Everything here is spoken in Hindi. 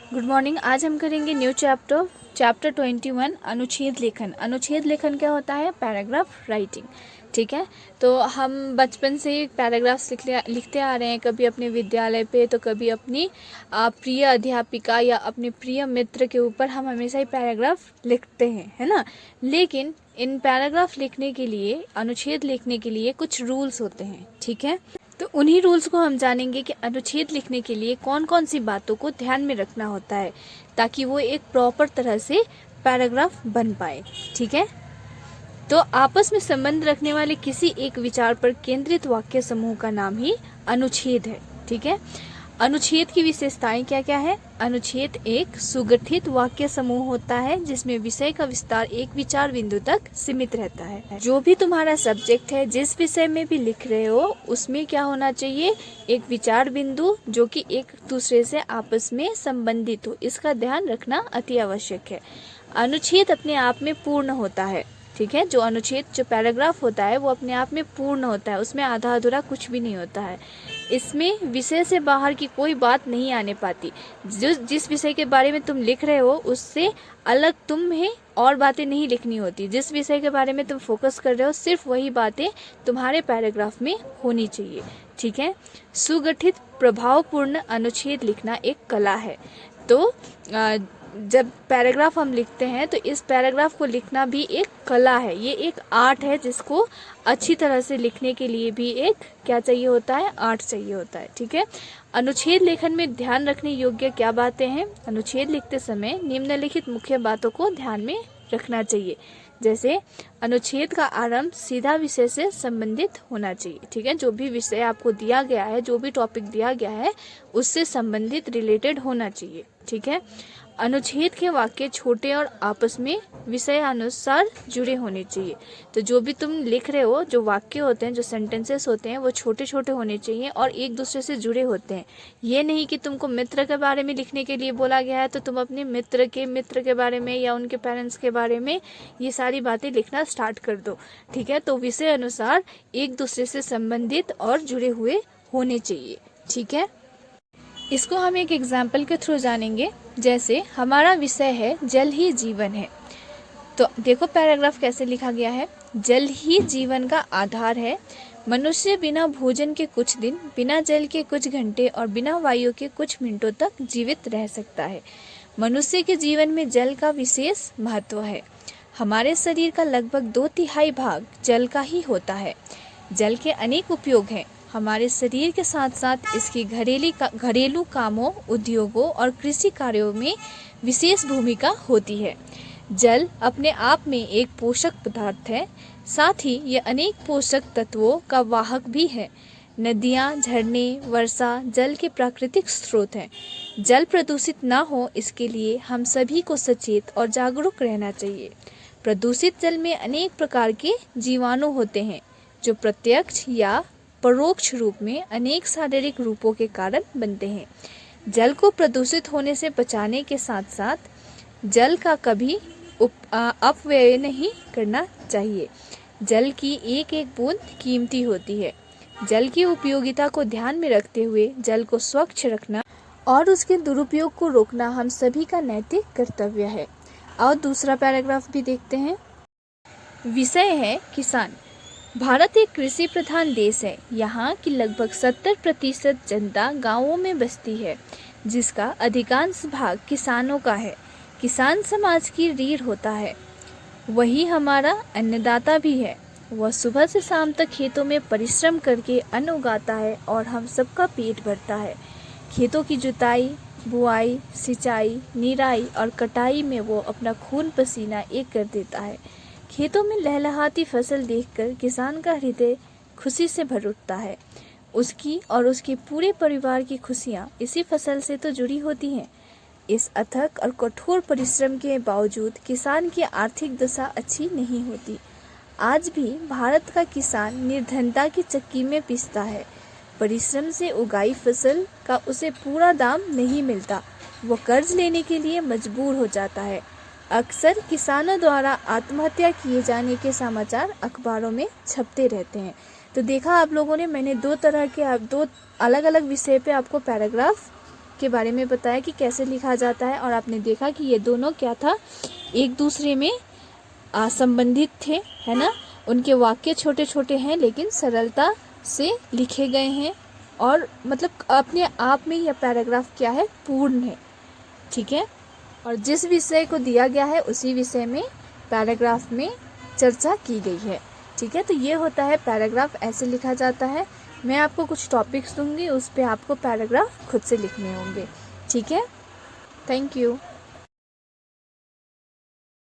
Good morning. आज हम करेंगे न्यू चैप्टर 21 अनुच्छेद लेखन। अनुच्छेद लेखन क्या होता है? Paragraph writing. ठीक है, तो हम बचपन से पैराग्राफ्स लिखते आ रहे हैं, कभी अपने विद्यालय पे तो कभी अपनी प्रिय अध्यापिका या अपने प्रिय मित्र के ऊपर हम हमेशा ही पैराग्राफ लिखते हैं, है ना। लेकिन इन पैराग्राफ लिखने के लिए, अनुच्छेद लिखने के लिए कुछ रूल्स होते हैं। ठीक है, तो उन्हीं रूल्स को हम जानेंगे कि अनुच्छेद लिखने के लिए कौन कौन सी बातों को ध्यान में रखना होता है ताकि वो एक प्रॉपर तरह से पैराग्राफ बन पाए। ठीक है, तो आपस में संबंध रखने वाले किसी एक विचार पर केंद्रित वाक्य समूह का नाम ही अनुच्छेद है। ठीक है, अनुच्छेद की विशेषताएं क्या क्या है? अनुच्छेद एक सुगठित वाक्य समूह होता है जिसमें विषय का विस्तार एक विचार बिंदु तक सीमित रहता है। जो भी तुम्हारा सब्जेक्ट है, जिस विषय में भी लिख रहे हो, उसमें क्या होना चाहिए? एक विचार बिंदु जो कि एक दूसरे से आपस में संबंधित हो, इसका ध्यान रखना अति आवश्यक है। अनुच्छेद अपने आप में पूर्ण होता है। ठीक है, जो अनुच्छेद, जो पैराग्राफ होता है वो अपने आप में पूर्ण होता है, उसमें आधा अधूरा कुछ भी नहीं होता है। इसमें विषय से बाहर की कोई बात नहीं आने पाती। जिस विषय के बारे में तुम लिख रहे हो उससे अलग तुम्हें और बातें नहीं लिखनी होती। जिस विषय के बारे में तुम फोकस कर रहे हो सिर्फ वही बातें तुम्हारे पैराग्राफ में होनी चाहिए। ठीक है, सुगठित प्रभावपूर्ण अनुच्छेद लिखना एक कला है। तो जब पैराग्राफ हम लिखते हैं तो इस पैराग्राफ को लिखना भी एक कला है, ये एक आर्ट है जिसको अच्छी तरह से लिखने के लिए भी एक क्या चाहिए होता है? आर्ट चाहिए होता है। ठीक है, अनुच्छेद लेखन में ध्यान रखने योग्य क्या बातें हैं? अनुच्छेद लिखते समय निम्नलिखित मुख्य बातों को ध्यान में रखना चाहिए। जैसे अनुच्छेद का आरंभ सीधा विषय से संबंधित होना चाहिए। ठीक है, जो भी विषय आपको दिया गया है, जो भी टॉपिक दिया गया है उससे संबंधित, रिलेटेड होना चाहिए। ठीक है, अनुच्छेद के वाक्य छोटे और आपस में विषय अनुसार जुड़े होने चाहिए। तो जो भी तुम लिख रहे हो, जो वाक्य होते हैं, जो सेंटेंसेस होते हैं, वो छोटे छोटे होने चाहिए और एक दूसरे से जुड़े होते हैं। ये नहीं कि तुमको मित्र के बारे में लिखने के लिए बोला गया है तो तुम अपने मित्र के बारे में या उनके पेरेंट्स के बारे में ये सारी बातें लिखना स्टार्ट कर दो। ठीक है, तो विषय अनुसार एक दूसरे से संबंधित और जुड़े हुए होने चाहिए। ठीक है, इसको हम एक एग्जाम्पल के थ्रू जानेंगे। जैसे हमारा विषय है जल ही जीवन है, तो देखो पैराग्राफ कैसे लिखा गया है। जल ही जीवन का आधार है। मनुष्य बिना भोजन के कुछ दिन, बिना जल के कुछ घंटे और बिना वायु के कुछ मिनटों तक जीवित रह सकता है। मनुष्य के जीवन में जल का विशेष महत्व है। हमारे शरीर का लगभग 2/3 भाग जल का ही होता है। जल के अनेक उपयोग हैं। हमारे शरीर के साथ साथ इसकी घरेलू कामों, उद्योगों और कृषि कार्यों में विशेष भूमिका होती है। जल अपने आप में एक पोषक पदार्थ है, साथ ही यह अनेक पोषक तत्वों का वाहक भी है। नदियाँ, झरने, वर्षा जल के प्राकृतिक स्रोत हैं। जल प्रदूषित ना हो इसके लिए हम सभी को सचेत और जागरूक रहना चाहिए। प्रदूषित जल में अनेक प्रकार के जीवाणु होते हैं जो प्रत्यक्ष या परोक्ष रूप में अनेक शारीरिक रूपों के कारण बनते हैं। जल को प्रदूषित होने से बचाने के साथ साथ जल का कभी अपव्यय नहीं करना चाहिए। जल की एक एक बूंद कीमती होती है। जल की उपयोगिता को ध्यान में रखते हुए जल को स्वच्छ रखना और उसके दुरुपयोग को रोकना हम सभी का नैतिक कर्तव्य है। और दूसरा पैराग्राफ भी देखते हैं। विषय है किसान। भारत एक कृषि प्रधान देश है। यहाँ की लगभग 70% जनता गांवों में बसती है, जिसका अधिकांश भाग किसानों का है। किसान समाज की रीढ़ होता है, वही हमारा अन्नदाता भी है। वह सुबह से शाम तक खेतों में परिश्रम करके अन्न उगाता है और हम सबका पेट भरता है। खेतों की जुताई, बुआई, सिंचाई, निराई और कटाई में वो अपना खून पसीना एक कर देता है। खेतों में लहलहाती फसल देखकर किसान का हृदय खुशी से भर उठता है। उसकी और उसके पूरे परिवार की खुशियाँ इसी फसल से तो जुड़ी होती हैं। इस अथक और कठोर परिश्रम के बावजूद किसान की आर्थिक दशा अच्छी नहीं होती। आज भी भारत का किसान निर्धनता की चक्की में पिसता है। परिश्रम से उगाई फसल का उसे पूरा दाम नहीं मिलता। वो कर्ज लेने के लिए मजबूर हो जाता है। अक्सर किसानों द्वारा आत्महत्या किए जाने के समाचार अखबारों में छपते रहते हैं। तो देखा आप लोगों ने, मैंने दो अलग अलग विषय पे आपको पैराग्राफ के बारे में बताया कि कैसे लिखा जाता है, और आपने देखा कि ये दोनों क्या था, एक दूसरे में संबंधित थे, है ना। उनके वाक्य छोटे छोटे हैं लेकिन सरलता से लिखे गए हैं, और मतलब अपने आप में यह पैराग्राफ क्या है, पूर्ण है, ठीक है। और जिस विषय को दिया गया है उसी विषय में पैराग्राफ में चर्चा की गई है, ठीक है। तो ये होता है पैराग्राफ, ऐसे लिखा जाता है। मैं आपको कुछ टॉपिक्स दूंगी, उस पे आपको पैराग्राफ खुद से लिखने होंगे, ठीक है। Thank you.